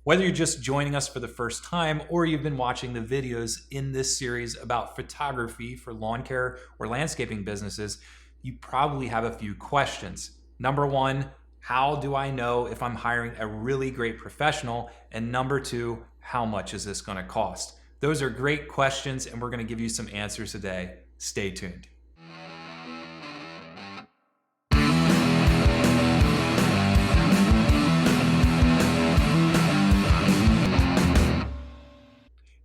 Whether you're just joining us for the first time or you've been watching the videos in this series about photography for lawn care or landscaping businesses, you probably have a few questions. Number one, how do I know if I'm hiring a really great professional? And number two, how much is this going to cost? Those are great questions, and we're going to give you some answers today. Stay tuned.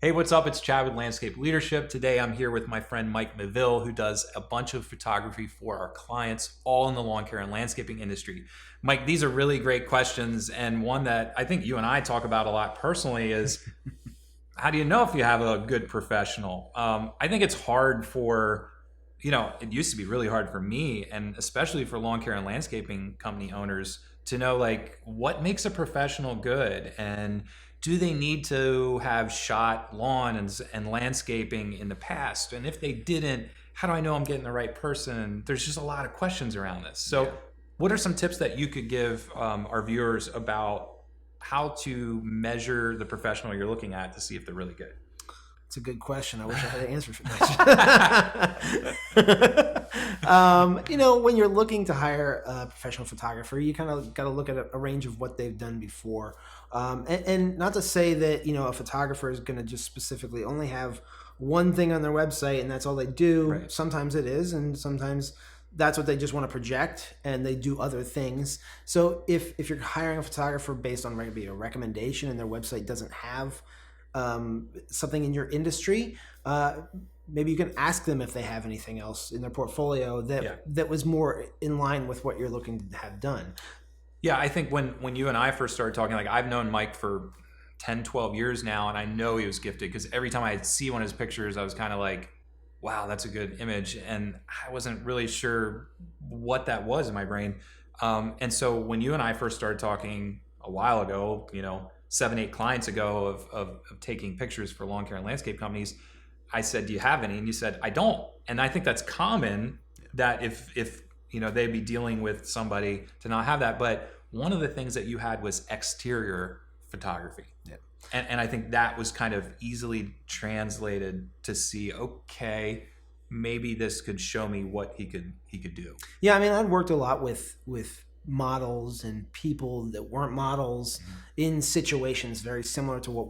Hey, what's up? It's Chad with Landscape Leadership. Today I'm here with my friend Mike Maville, who does a bunch of photography for our clients, all in the lawn care and landscaping industry. Mike, these are really great questions, and one that I think you and I talk about a lot personally is how do you know if you have a good professional? I think it's hard for, it used to be really hard for me, and especially for lawn care and landscaping company owners, to know like what makes a professional good, and do they need to have shot lawn and landscaping in the past? And if they didn't, how do I know I'm getting the right person? There's just a lot of questions around this. So what are some tips that you could give our viewers about how to measure the professional you're looking at to see if they're really good? It's a good question. I wish I had an answer for that. When you're looking to hire a professional photographer, you kind of got to look at a range of what they've done before. And not to say that, a photographer is going to just specifically only have one thing on their website and that's all they do. Right. Sometimes it is, and sometimes that's what they just want to project and they do other things. So if you're hiring a photographer based on maybe a recommendation and their website doesn't have something in your industry, maybe you can ask them if they have anything else in their portfolio that was more in line with what you're looking to have done. Yeah, I think when you and I first started talking, like I've known Mike for 10, 12 years now, and I know he was gifted because every time I see one of his pictures, I was kind of like, wow, that's a good image. And I wasn't really sure what that was in my brain. And so when you and I first started talking a while ago, 7, 8 clients ago of taking pictures for lawn care and landscape companies, I said, do you have any? And you said, I don't. And I think that's common that if they'd be dealing with somebody to not have that. But one of the things that you had was exterior photography. Yeah. And I think that was kind of easily translated to see, okay, maybe this could show me what he could do. Yeah, I mean, I'd worked a lot with models and people that weren't models in situations very similar to what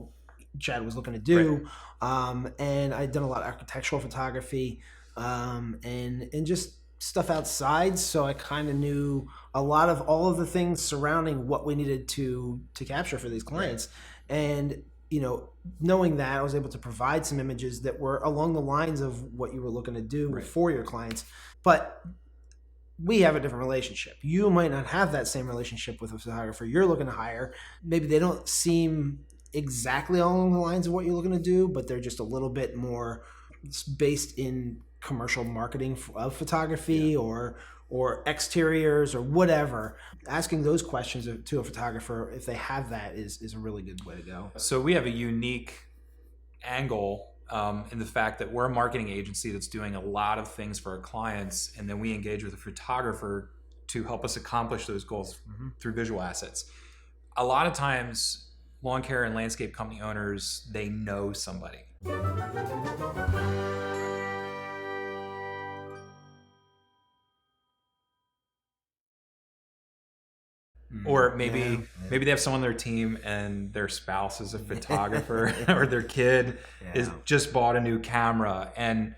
Chad was looking to do. Right. And I'd done a lot of architectural photography and just stuff outside. So I kind of knew a lot of all of the things surrounding what we needed to capture for these clients. Right. And, knowing that, I was able to provide some images that were along the lines of what you were looking to do for your clients. But we have a different relationship. You might not have that same relationship with a photographer you're looking to hire. Maybe they don't seem exactly along the lines of what you're looking to do, but they're just a little bit more based in commercial marketing of photography or exteriors or whatever. Asking those questions to a photographer, if they have that, is a really good way to go. So we have a unique angle in the fact that we're a marketing agency that's doing a lot of things for our clients, and then we engage with a photographer to help us accomplish those goals through visual assets. A lot of times, lawn care and landscape company owners, they know somebody. Or maybe they have someone on their team and their spouse is a photographer or their kid is just bought a new camera, and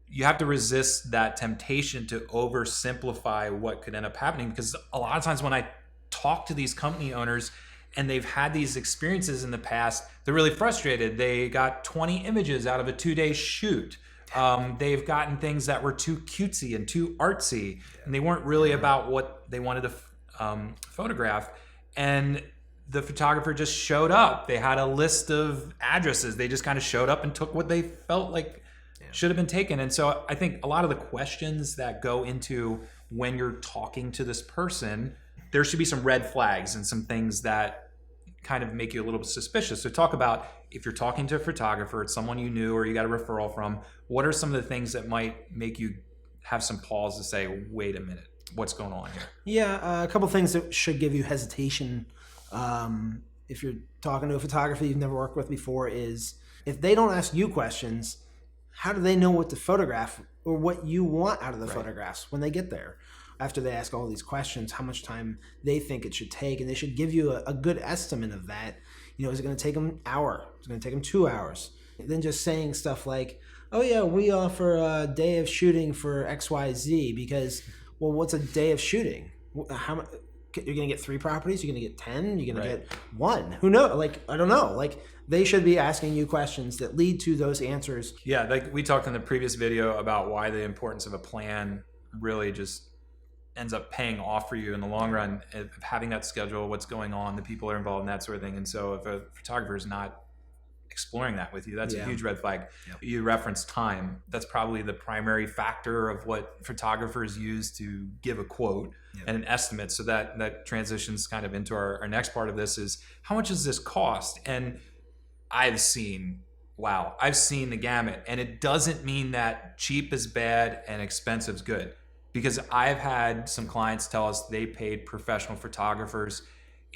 you have to resist that temptation to oversimplify what could end up happening, because a lot of times when I talk to these company owners and they've had these experiences in the past, they're really frustrated. They got 20 images out of a 2-day shoot. They've gotten things that were too cutesy and too artsy, and they weren't really about what they wanted to photograph. And the photographer just showed up. They had a list of addresses. They just kind of showed up and took what they felt like should have been taken. And so I think a lot of the questions that go into when you're talking to this person, there should be some red flags and some things that kind of make you a little bit suspicious. So talk about, if you're talking to a photographer, it's someone you knew or you got a referral from, what are some of the things that might make you have some pause to say, wait a minute, what's going on here? Yeah, a couple things that should give you hesitation if you're talking to a photographer you've never worked with before, is if they don't ask you questions, how do they know what to photograph or what you want out of the photographs when they get there? After they ask all these questions, how much time they think it should take, and they should give you a good estimate of that. Is it going to take them an hour? Is it going to take them 2 hours? And then just saying stuff like, oh yeah, we offer a day of shooting for XYZ, because, well, what's a day of shooting? How you're going to get 3 properties? You're going to get 10? You're going to get 1? Who knows? I don't know. They should be asking you questions that lead to those answers. Yeah, like we talked in the previous video about why the importance of a plan really just ends up paying off for you in the long run, of having that schedule, what's going on, the people are involved, and that sort of thing. And so if a photographer is not exploring that with you, that's a huge red flag. You referenced time. That's probably the primary factor of what photographers use to give a quote and an estimate. So that transitions kind of into our next part of this, is how much does this cost? And I've seen the gamut, and it doesn't mean that cheap is bad and expensive is good. Because I've had some clients tell us they paid professional photographers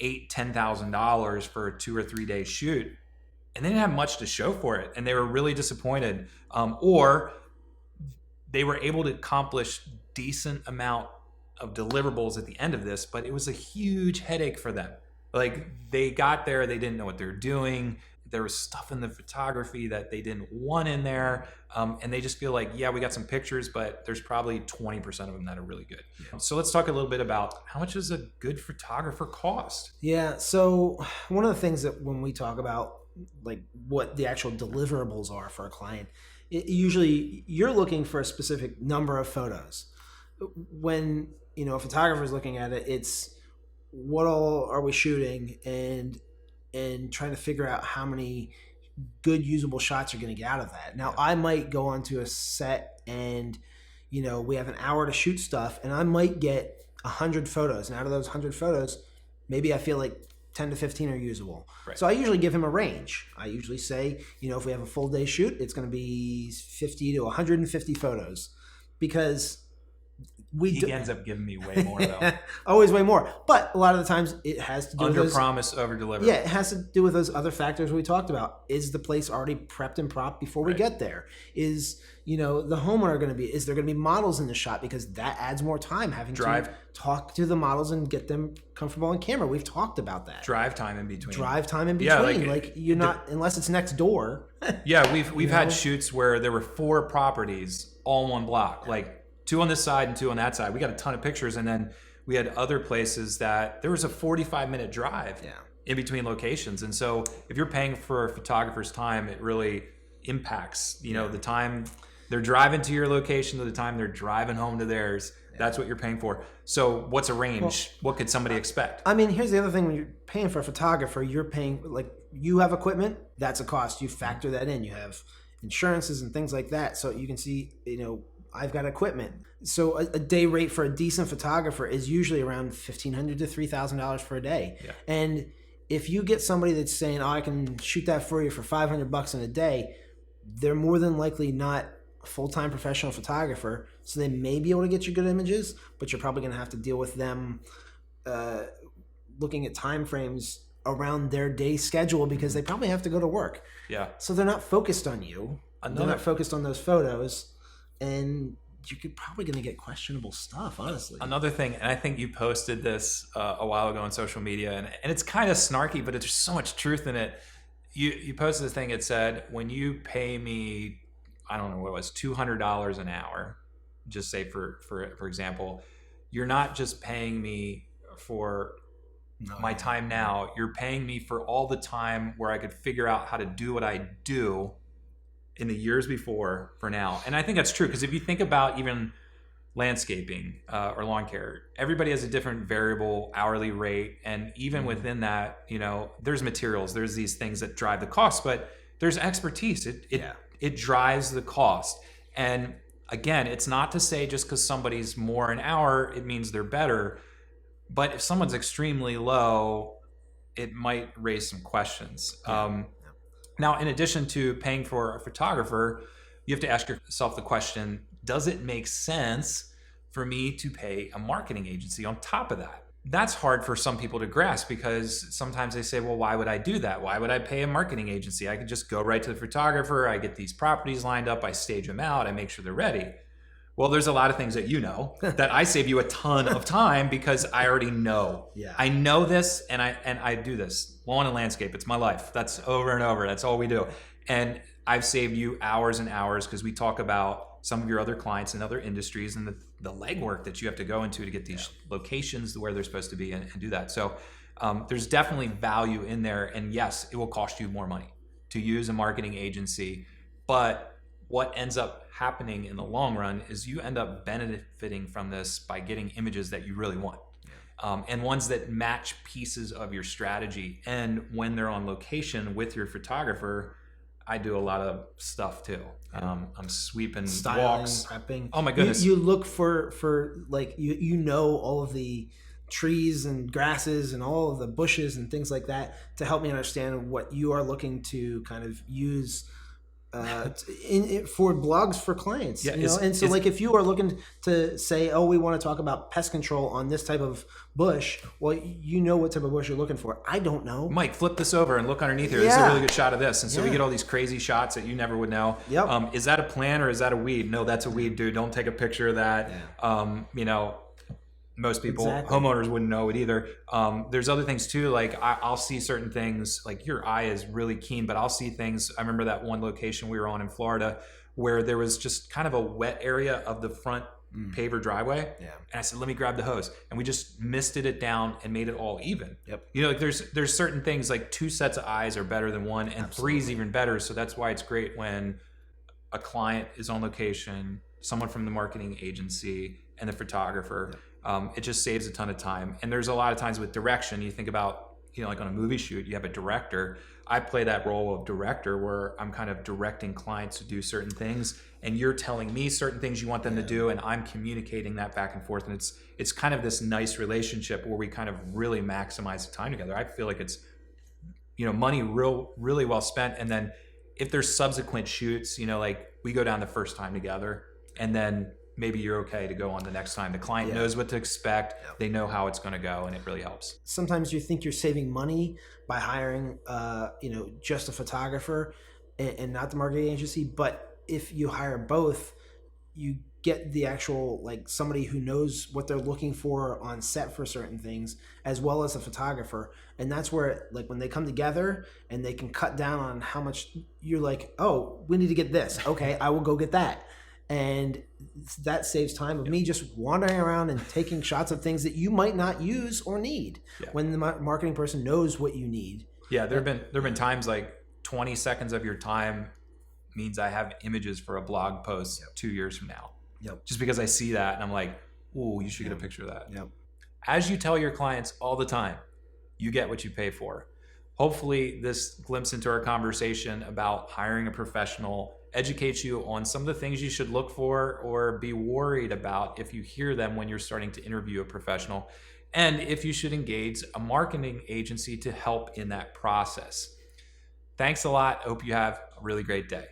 $8,000-$10,000 for a 2 or 3 day shoot, and they didn't have much to show for it, and they were really disappointed. Or they were able to accomplish decent amount of deliverables at the end of this, but it was a huge headache for them. Like, they got there, they didn't know what they were doing. There was stuff in the photography that they didn't want in there. And they just feel like, yeah, we got some pictures, but there's probably 20% of them that are really good. So let's talk a little bit about how much does a good photographer cost? Yeah. So one of the things that when we talk about like what the actual deliverables are for a client, usually you're looking for a specific number of photos. When, a photographer is looking at it, it's what all are we shooting, and trying to figure out how many good usable shots you're going to get out of that. Now, I might go onto a set and, we have an hour to shoot stuff, and I might get 100 photos. And out of those 100 photos, maybe I feel like 10 to 15 are usable. Right. So I usually give him a range. I usually say, if we have a full day shoot, it's going to be 50 to 150 photos, because he ends up giving me way more though. Always way more. But a lot of the times it has to do under with promise, over deliver. Yeah, it has to do with those other factors we talked about. Is the place already prepped and propped before we get there? Is, the homeowner going to be, is there going to be models in the shot? Because that adds more time, having to talk to the models and get them comfortable on camera. We've talked about that. Drive time in between. Yeah, you're not, unless it's next door. Yeah, we've had shoots where there were 4 properties all in one block. Like 2 on this side and 2 on that side. We got a ton of pictures, and then we had other places that there was a 45-minute drive in between locations. And so if you're paying for a photographer's time, it really impacts, the time they're driving to your location to the time they're driving home to theirs. That's what you're paying for. So what's a range? Well, what could somebody expect? I mean, here's the other thing. When you're paying for a photographer, you're paying, like, you have equipment, that's a cost. You factor that in. You have insurances and things like that. So you can see, I've got equipment. So a day rate for a decent photographer is usually around $1,500 to $3,000 for a day. Yeah. And if you get somebody that's saying, I can shoot that for you for $500 in a day, they're more than likely not a full-time professional photographer. So they may be able to get you good images, but you're probably going to have to deal with them looking at time frames around their day schedule, because they probably have to go to work. Yeah. So they're not focused on you. They're not focused on those photos. And you're probably going to get questionable stuff, honestly. Another thing, and I think you posted this a while ago on social media, and it's kind of snarky, but there's so much truth in it. You posted this thing, it said, when you pay me, I don't know what it was, $200 an hour, just say for example, you're not just paying me for my time now, you're paying me for all the time where I could figure out how to do what I do in the years before for now. And I think that's true, because if you think about even landscaping or lawn care, everybody has a different variable hourly rate. And even within that, there's materials, there's these things that drive the cost, but there's expertise. It drives the cost. And again, it's not to say just because somebody's more an hour, it means they're better. But if someone's extremely low, it might raise some questions. Now, in addition to paying for a photographer, you have to ask yourself the question, does it make sense for me to pay a marketing agency on top of that? that's hard for some people to grasp, because sometimes they say, well, why would I do that? Why would I pay a marketing agency? I could just go right to the photographer. I get these properties lined up. I stage them out. I make sure they're ready. Well, there's a lot of things that you know that I save you a ton of time, because I already know. Yeah. I know this, and I do this. Lawn and landscape, it's my life. That's over and over. That's all we do. And I've saved you hours and hours, because we talk about some of your other clients in other industries and the legwork that you have to go into to get these locations where they're supposed to be, and do that. So there's definitely value in there. And yes, it will cost you more money to use a marketing agency, but what ends up happening in the long run is you end up benefiting from this by getting images that you really want, and ones that match pieces of your strategy. And when they're on location with your photographer, I do a lot of stuff too. I'm sweeping Styling, walks, prepping. Oh my goodness! You look for like you know all of the trees and grasses and all of the bushes and things like that to help me understand what you are looking to kind of use for blogs for clients. Yeah, you know? And so like if you are looking to say, oh, we want to talk about pest control on this type of bush, well, you know what type of bush you're looking for. I don't know. Mike, flip this over and look underneath here. This is a really good shot of this. And so we get all these crazy shots that you never would know. Yep. Is that a plant or is that a weed? No, that's a weed, dude. Don't take a picture of that. You know, most people, homeowners wouldn't know it either. There's other things too. Like I'll see certain things, like your eye is really keen, but I'll see things. I remember that one location we were on in Florida where there was just kind of a wet area of the front paver driveway. Yeah. And I said, let me grab the hose. And we just misted it down and made it all even. Yep. You know, like there's certain things, like 2 sets of eyes are better than one, and 3 is even better. So that's why it's great when a client is on location, someone from the marketing agency and the photographer. Yep. It just saves a ton of time. And there's a lot of times with direction, you think about, you know, like on a movie shoot, you have a director. I play that role of director where I'm kind of directing clients to do certain things, and you're telling me certain things you want them to do, and I'm communicating that back and forth. And it's kind of this nice relationship where we kind of really maximize the time together. I feel like it's, you know, money really well spent. And then if there's subsequent shoots, you know, like we go down the first time together, and then maybe you're okay to go on the next time. The client knows what to expect. Yep. They know how it's going to go, and it really helps. Sometimes you think you're saving money by hiring, you know, just a photographer and not the marketing agency. But if you hire both, you get the actual, like, somebody who knows what they're looking for on set for certain things, as well as a photographer. And that's where, like, when they come together and they can cut down on how much, you're like, oh, we need to get this. Okay, I will go get that. And that saves time of me just wandering around and taking shots of things that you might not use or need when the marketing person knows what you need. Yeah, there've been times like 20 seconds of your time means I have images for a blog post 2 years from now. Yep. Just because I see that and I'm like, ooh, you should get a picture of that. Yep. As you tell your clients all the time, you get what you pay for. Hopefully this glimpse into our conversation about hiring a professional educates you on some of the things you should look for or be worried about if you hear them when you're starting to interview a professional, and if you should engage a marketing agency to help in that process. Thanks a lot. Hope you have a really great day.